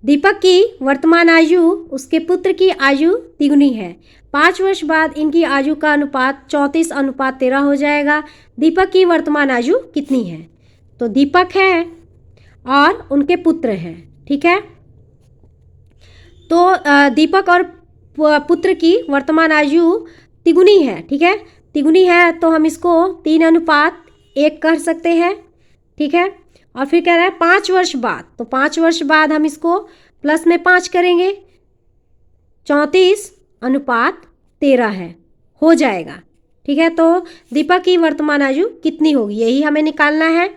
दीपक की वर्तमान आयु उसके पुत्र की आयु तिगुनी है। 5 वर्ष बाद इनकी आयु का अनुपात 34:13 हो जाएगा। दीपक की वर्तमान आयु कितनी है? तो दीपक है और उनके पुत्र हैं, ठीक है। तो दीपक और पुत्र की वर्तमान आयु तिगुनी है, ठीक है। तिगुनी है तो हम इसको 3:1 कर सकते हैं, ठीक है। और फिर कह रहा है 5 वर्ष बाद, तो 5 वर्ष बाद हम इसको प्लस में 5 करेंगे, 34:13 है, हो जाएगा, ठीक है। तो दीपक की वर्तमान आयु कितनी होगी, यही हमें निकालना है।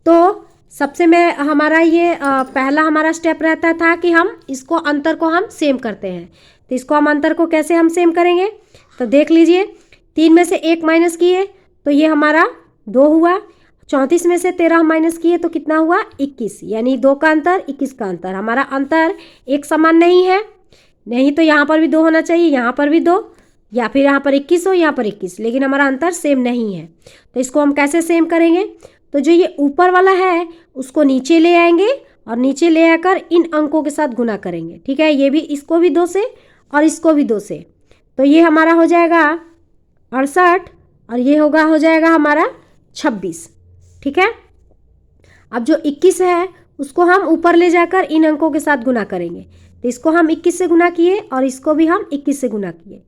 तो सबसे में हमारा ये पहला हमारा स्टेप रहता था कि हम इसको अंतर को हम सेम करते हैं। तो इसको हम अंतर को कैसे हम सेम करेंगे, तो देख लीजिए 3 में से 1 माइनस किए तो ये हमारा 2 हुआ। 34 में से 13 माइनस किए तो कितना हुआ, 21, यानी 2 का अंतर 21 का अंतर। हमारा अंतर एक समान नहीं है, नहीं तो यहाँ पर भी 2 होना चाहिए, यहाँ पर भी 2, या फिर यहाँ पर 21 हो, यहाँ पर 21, लेकिन हमारा अंतर सेम नहीं है। तो इसको हम कैसे सेम करेंगे, तो जो ये ऊपर वाला है उसको नीचे ले आएंगे और नीचे ले आकर इन अंकों के साथ गुना करेंगे, ठीक है। ये भी, इसको भी 2 से और इसको भी 2 से, तो ये हमारा हो जाएगा 68 और ये हो जाएगा हमारा 26, ठीक है। अब जो 21 है उसको हम ऊपर ले जाकर इन अंकों के साथ गुना करेंगे। तो इसको हम 21 से गुना किए और इसको भी हम 21 से गुना किए,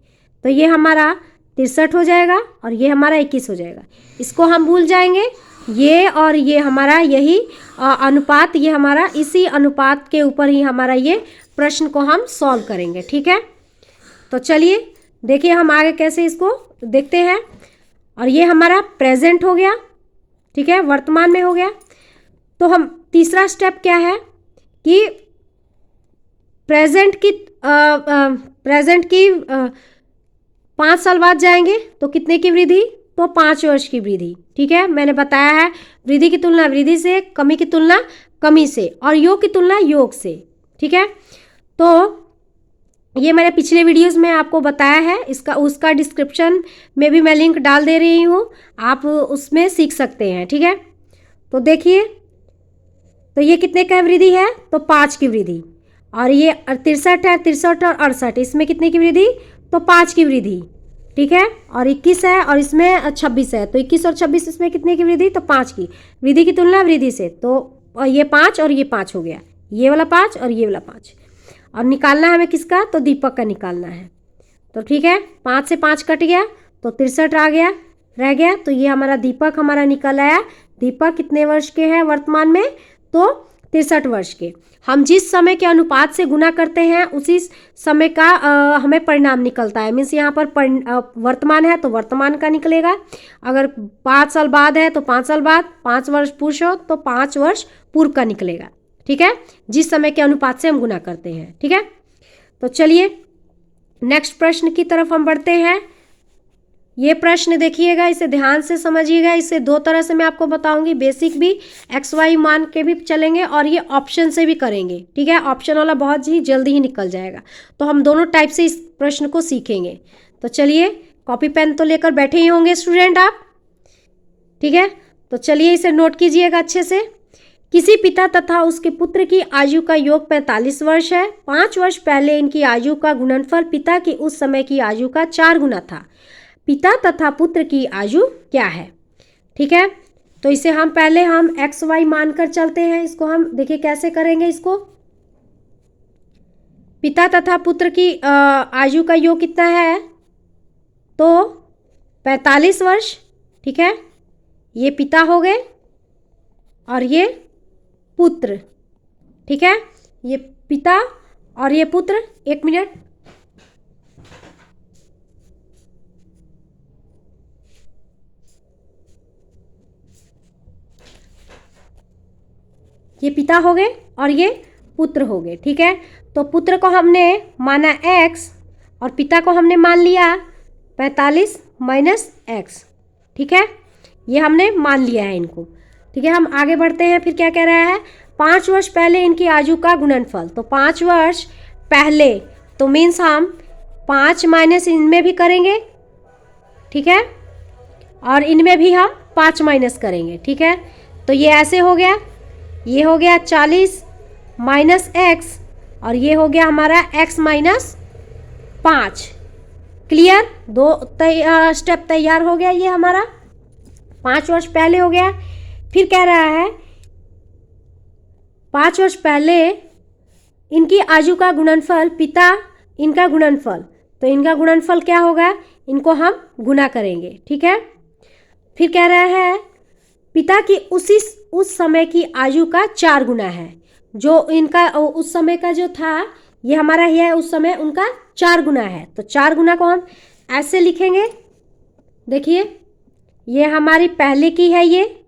तो ये हमारा 63 हो जाएगा और ये हमारा 21 हो जाएगा। इसको हम भूल जाएंगे, ये और ये हमारा यही अनुपात, ये हमारा इसी अनुपात के ऊपर ही हमारा ये प्रश्न को हम सॉल्व करेंगे, ठीक है। तो चलिए देखिए हम आगे कैसे इसको देखते हैं। और ये हमारा प्रेजेंट हो गया, ठीक है, वर्तमान में हो गया। तो हम तीसरा स्टेप क्या है कि प्रेजेंट की 5 साल बाद जाएंगे तो कितने की वृद्धि, तो 5 वर्ष की वृद्धि, ठीक है। मैंने बताया है वृद्धि की तुलना वृद्धि से, कमी की तुलना कमी से और योग की तुलना योग से, ठीक है। तो ये मैंने पिछले वीडियोस में आपको बताया है, उसका डिस्क्रिप्शन में भी मैं लिंक डाल दे रही हूँ, आप उसमें सीख सकते हैं, ठीक है। तो देखिए, तो ये कितने का वृद्धि है, तो 5 की वृद्धि, और ये 63 है, 63 और 68, इसमें कितने की वृद्धि, तो 5 की वृद्धि, ठीक है। और 21 है और इसमें 26 है, तो 21 और 26 इसमें कितने की वृद्धि, तो 5 की वृद्धि की तुलना वृद्धि से, तो ये 5 और ये 5 हो गया, ये वाला 5 और ये वाला 5। और निकालना है हमें किसका, तो दीपक का निकालना है। तो ठीक है, 5 से 5 कट गया तो 63 आ गया, रह गया, तो ये हमारा दीपक हमारा निकल आया। दीपक कितने वर्ष के हैं वर्तमान में, तो 63 वर्ष के। हम जिस समय के अनुपात से गुना करते हैं उसी समय का हमें परिणाम निकलता है। मीन्स यहाँ पर वर्तमान है तो वर्तमान का निकलेगा, अगर 5 साल बाद है तो 5 साल बाद, 5 वर्ष पूर्व हो तो 5 वर्ष पूर्व का निकलेगा, ठीक है, जिस समय के अनुपात से हम गुना करते हैं, ठीक है। तो चलिए नेक्स्ट प्रश्न की तरफ हम बढ़ते हैं। ये प्रश्न देखिएगा, इसे ध्यान से समझिएगा। इसे 2 तरह से मैं आपको बताऊंगी, बेसिक भी XY मान के भी चलेंगे और ये ऑप्शन से भी करेंगे, ठीक है। ऑप्शन वाला बहुत ही जल्दी ही निकल जाएगा, तो हम दोनों टाइप से इस प्रश्न को सीखेंगे। तो चलिए, कॉपी पेन तो लेकर बैठे ही होंगे स्टूडेंट आप, ठीक है। तो चलिए इसे नोट कीजिएगा अच्छे से। किसी पिता तथा उसके पुत्र की आयु का योग 45 वर्ष है। 5 वर्ष पहले इनकी आयु का गुणनफल पिता की उस समय की आयु का 4 गुना था। पिता तथा पुत्र की आयु क्या है, ठीक है। तो इसे हम पहले हम XY मानकर चलते हैं। इसको हम देखिए कैसे करेंगे। इसको पिता तथा पुत्र की आयु का योग कितना है, तो 45 वर्ष, ठीक है। ये पिता हो गए और ये पुत्र, ठीक है, ये पिता और ये पुत्र। 1 मिनट, ये पिता हो गए और ये पुत्र हो गए, ठीक है। तो पुत्र को हमने माना x और पिता को हमने मान लिया 45 माइनस x, ठीक है, ये हमने मान लिया है इनको, ठीक है। हम आगे बढ़ते हैं। फिर क्या कह रहा है, 5 वर्ष पहले इनकी आयु का गुणनफल। तो 5 वर्ष पहले, तो मीन्स हम 5 माइनस इनमें भी करेंगे, ठीक है, और इनमें भी हम 5 माइनस करेंगे, ठीक है। तो ये ऐसे हो गया, ये हो गया 40 माइनस एक्स, और ये हो गया हमारा x माइनस 5। क्लियर, दो स्टेप तैयार हो गया ये हमारा, 5 वर्ष पहले हो गया। फिर कह रहा है 5 वर्ष पहले इनकी आयु का गुणनफल, पिता इनका गुणनफल, तो इनका गुणनफल क्या होगा, इनको हम गुना करेंगे। ठीक है, फिर कह रहा है पिता की उस समय की आयु का 4 गुना है। जो इनका उस समय का जो था ये हमारा है, उस समय उनका 4 गुना है। तो 4 गुना को हम ऐसे लिखेंगे, देखिए ये हमारी पहले की है ये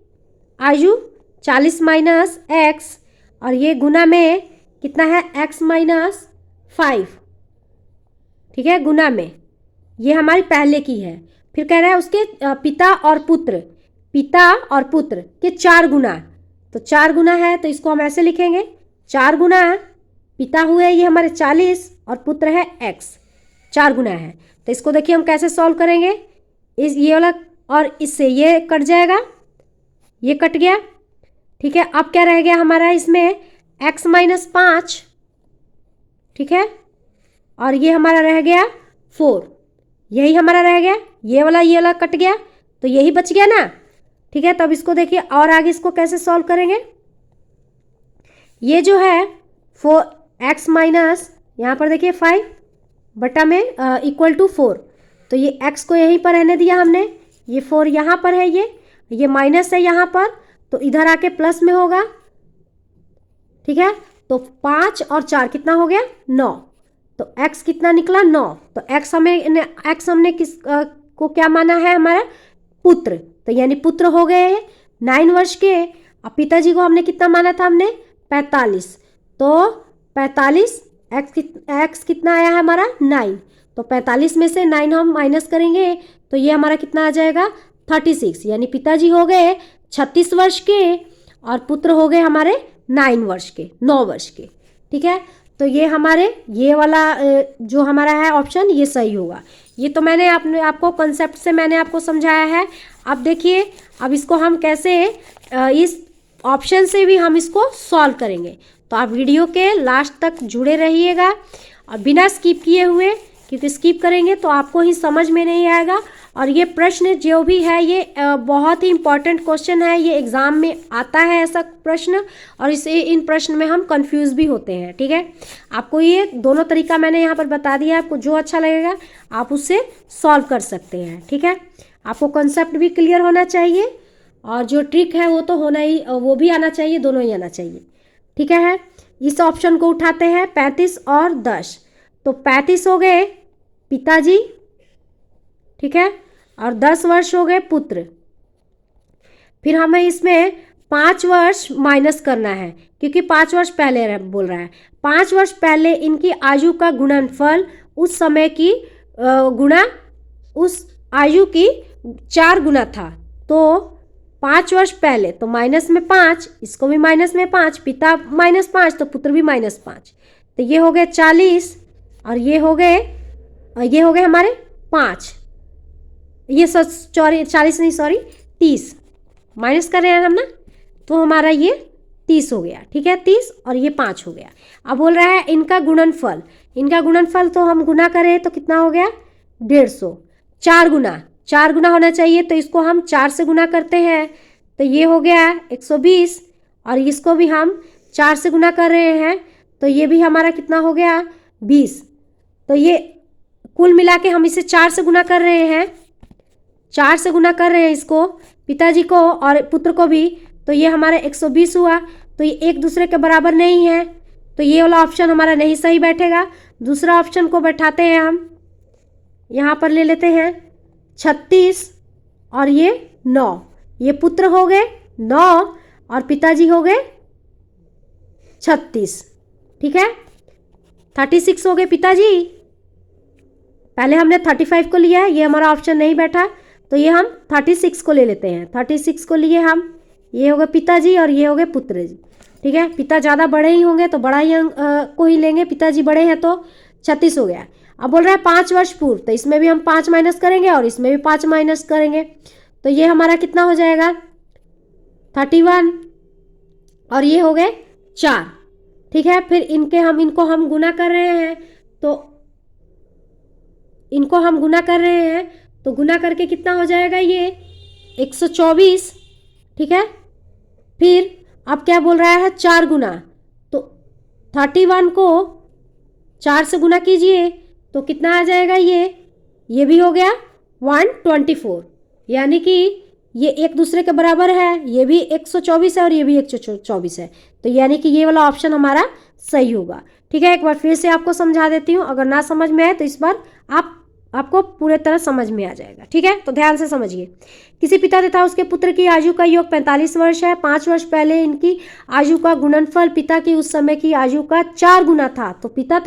आयु 40 माइनस एक्स, और ये गुना में कितना है x माइनस 5। ठीक है, गुना में ये हमारी पहले की है। फिर कह रहा है उसके पिता और पुत्र के 4 गुना, तो 4 गुना है तो इसको हम ऐसे लिखेंगे, 4 गुना पिता हुए ये हमारे 40 और पुत्र है x, 4 गुना है। तो इसको देखिए हम कैसे सॉल्व करेंगे, इस ये वाला और इससे ये कट जाएगा, ये कट गया। ठीक है, अब क्या रह गया हमारा इसमें x माइनस 5। ठीक है, और ये हमारा रह गया 4, यही हमारा रह गया, ये वाला कट गया तो यही बच गया ना। ठीक है, तब इसको देखिए और आगे इसको कैसे सॉल्व करेंगे। ये जो है 4x माइनस, यहाँ पर देखिए 5 बटा में इक्वल टू 4, तो ये x को यहीं पर रहने दिया हमने, ये 4 यहाँ पर है, ये माइनस है यहाँ पर, तो इधर आके प्लस में होगा। ठीक है, तो 5 और 4 कितना हो गया 9, तो x कितना निकला 9। तो x हमने किस को क्या माना है, हमारा पुत्र, तो यानी पुत्र हो गए 9 वर्ष के। अब पिताजी को हमने कितना माना था, हमने 45, तो 45 x कितना आया है हमारा 9, तो 45 में से 9 हम माइनस करेंगे तो ये हमारा कितना आ जाएगा 36, यानी पिताजी हो गए 36 वर्ष के और पुत्र हो गए हमारे 9 वर्ष के, 9 वर्ष के। ठीक है, तो ये हमारे ये वाला जो हमारा है ऑप्शन ये सही होगा। ये तो मैंने आपको कंसेप्ट से मैंने आपको समझाया है। अब देखिए, अब इसको हम कैसे इस ऑप्शन से भी हम इसको सॉल्व करेंगे। तो आप वीडियो के लास्ट तक जुड़े रहिएगा और बिना स्किप किए हुए, क्योंकि स्किप करेंगे तो आपको ही समझ में नहीं आएगा। और ये प्रश्न जो भी है ये बहुत ही इम्पॉर्टेंट क्वेश्चन है, ये एग्ज़ाम में आता है ऐसा प्रश्न, और इन प्रश्न में हम कंफ्यूज भी होते हैं। ठीक है, आपको ये दोनों तरीका मैंने यहाँ पर बता दिया, आपको जो अच्छा लगेगा आप उससे सॉल्व कर सकते हैं। ठीक है, आपको कंसेप्ट भी क्लियर होना चाहिए और जो ट्रिक है वो तो होना ही, वो भी आना चाहिए, दोनों ही आना चाहिए। ठीक है, इस ऑप्शन को उठाते हैं 35 और 10, तो 35 हो गए पिताजी, ठीक है, और 10 वर्ष हो गए पुत्र। फिर हमें इसमें 5 वर्ष माइनस करना है, क्योंकि 5 वर्ष पहले बोल रहा है। 5 वर्ष पहले इनकी आयु का गुणनफल उस समय की गुणा उस आयु की 4 गुना था। तो 5 वर्ष पहले, तो माइनस में 5, इसको भी माइनस में 5, पिता माइनस 5 तो पुत्र भी माइनस 5, तो ये हो गए 40 और ये हो गए हमारे 5, ये 40 नहीं सॉरी 30 माइनस कर रहे हैं हम ना, तो हमारा ये 30 हो गया। ठीक है, 30 और ये 5 हो गया। अब बोल रहा है इनका गुणनफल, तो हम गुना करें तो कितना हो गया 150, 4 गुना होना चाहिए, तो इसको हम 4 से गुना करते हैं तो ये हो गया 120, और इसको भी हम 4 से गुना कर रहे हैं तो ये भी हमारा कितना हो गया 20। तो ये कुल मिला के हम इसे 4 से गुना कर रहे हैं, 4 से गुना कर रहे हैं इसको, पिताजी को और पुत्र को भी, तो ये हमारा 120 हुआ। तो ये एक दूसरे के बराबर नहीं है, तो ये वाला ऑप्शन हमारा नहीं सही बैठेगा। दूसरा ऑप्शन को बैठाते हैं हम, यहाँ पर ले लेते हैं 36 और ये 9, ये पुत्र हो गए 9 और पिताजी हो गए 36। ठीक है, 36 हो गए पिताजी, पहले हमने 35 को लिया है, ये हमारा ऑप्शन नहीं बैठा, तो ये हम 36 को ले लेते हैं। 36 को लिए हम, ये हो गए पिताजी और ये हो गए पुत्र जी। ठीक है, पिता ज़्यादा बड़े ही होंगे तो बड़ा ही को ही लेंगे, पिताजी बड़े हैं तो 36 हो गया। अब बोल रहा है 5 वर्ष पूर्व, तो इसमें भी हम 5 माइनस करेंगे और इसमें भी 5 माइनस करेंगे, तो ये हमारा कितना हो जाएगा 31 और ये हो गए 4। ठीक है। फिर इनको हम गुना कर रहे हैं, तो इनको हम गुना कर रहे हैं, तो गुना करके कितना हो जाएगा ये 124, ठीक है। फिर अब क्या बोल रहा है 4 गुना, तो 31 को 4 से गुना कीजिए तो कितना आ जाएगा, ये भी हो गया 124, यानी कि ये एक दूसरे के बराबर है, ये भी 124 है और ये भी 124 है, तो यानी कि ये वाला ऑप्शन हमारा सही होगा। ठीक है, एक बार फिर से आपको समझा देती हूँ, अगर ना समझ में आए तो इस बार आपको पूरे तरह समझ में आ जाएगा। ठीक है, तो ध्यान से समझिए। किसी पिता तथा उसके पुत्र की आयु का योग 45 वर्ष है। 5 वर्ष पहले इनकी आयु का गुणनफल पिता की उस समय की आयु का 4 गुना था, तो पिता